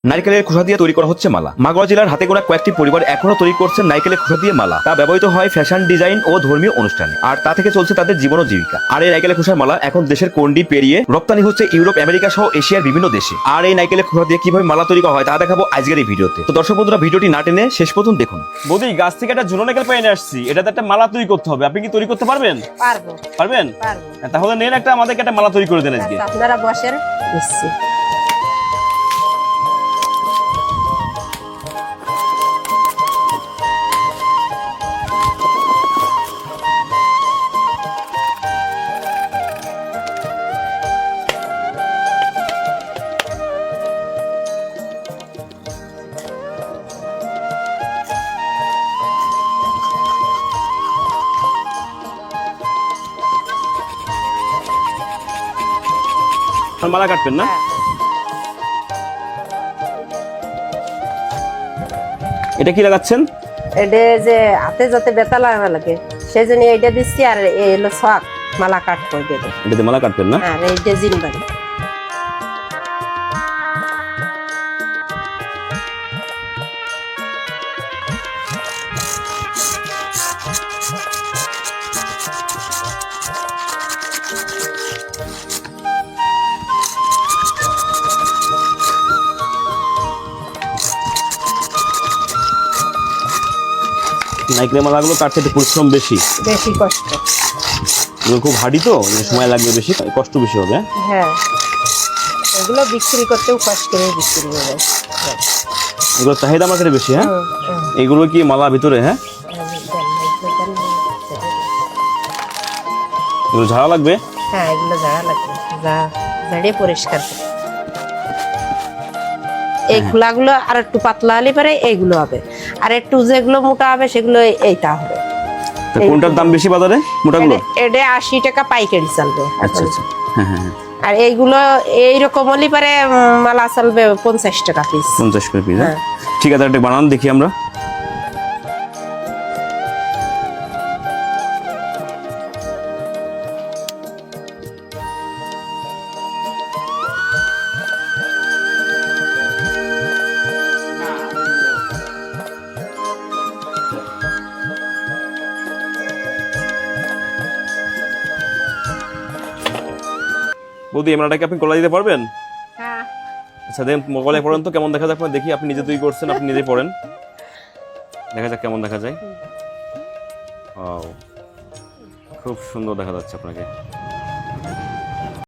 নারকেলের খোসা দিয়ে তৈরি করা হচ্ছে মালা। মাগুরা জেলার হাতে গোনা কয়েকটি পরিবার এখনো তৈরি করছেন নারকেলের খোসা দিয়ে মালা। তা ব্যবহৃত হয় ফ্যাশন ডিজাইন ও ধর্মীয় অনুষ্ঠানে, আর তা থেকে চলছে তাদের জীবন ও জীবিকা। আর এই নারকেলের খোসার মালা এখন দেশের কোন্ডি পেরিয়ে রপ্তানি হচ্ছে ইউরোপ, আমেরিকা সহ এশিয়ার বিভিন্ন দেশে। আর এই নারকেলের খোসা দিয়ে কিভাবে মালা তৈরি করা হয় তা দেখাবো আজকের এই ভিডিওতে। তো দর্শক বন্ধুরা, ভিডিওটি না টেনে শেষ পর্যন্ত দেখুন। বৌদি, গাছ থেকে একটা ঝুনো নারকেল পেয়ে আসছি, এটাতে একটা মালা তৈরি করতে হবে। আপনি কি তৈরি করতে পারবেন? পারবো। পারবেন? পারবো। তাহলে নেন, একটা আমাদেরকে একটা মালা তৈরি করে দেন আজকে। আপনারা বসেন, নিচ্ছি। মালা কাটবেন না? এটা কি লাগাচ্ছেন? এটা যে হাতে যাতে ব্যথা লাগা লাগে সেই জন্য এইটা দিচ্ছি। আর এই হলো শখ, মালা কাট করে দেবে। এটাতে মালা কাটবেন না? আর এইটা জিনবাড়ি। নারকেলের মালাগুলো কাটতে একটু পরিশ্রম বেশি, বেশি কষ্ট। এগুলো খুব হার্ডি, তো সময় লাগবে বেশি, কষ্ট বেশি হবে। হ্যাঁ, এগুলো বিক্রি করতেও কষ্ট করে বিক্রি করে। এগুলো চাহিদা মার্কেটে বেশি। হ্যাঁ, এগুলো কি মালা ভিতরে? হ্যাঁ, এগুলো ঝাড়া লাগবে। হ্যাঁ, এগুলো ঝাড়া লাগবে, ঝাড়িয়ে পরিষ্কার করে। এই খোলাগুলো আর একটু পাতলা হলে পরে এইগুলো হবে, আর একটু যেগুলো মোটা হবে সেগুলো এইটা হবে। কোনটার দাম বেশি বাজারে? মোটাগুলো এটা 80 টাকা পাইকারি চলবে। আচ্ছা আচ্ছা, হ্যাঁ হ্যাঁ। আর এইগুলো এইরকম হলে পরে মালা চলবে 50 টাকা পিস। 50 করে পিস? হ্যাঁ। ঠিক আছে, একটা বানান দেখি আমরা। বৌদি, এমনটাকে আপনি গলা দিতে পারবেন? হ্যাঁ। আচ্ছা, দেন মোবাইলে পড়েন তো, কেমন দেখা যায় আপনার দেখি। আপনি নিজে তৈরি করছেন, আপনি নিজে পড়েন, দেখা যাক কেমন দেখা যায়। খুব সুন্দর দেখা যাচ্ছে আপনাকে।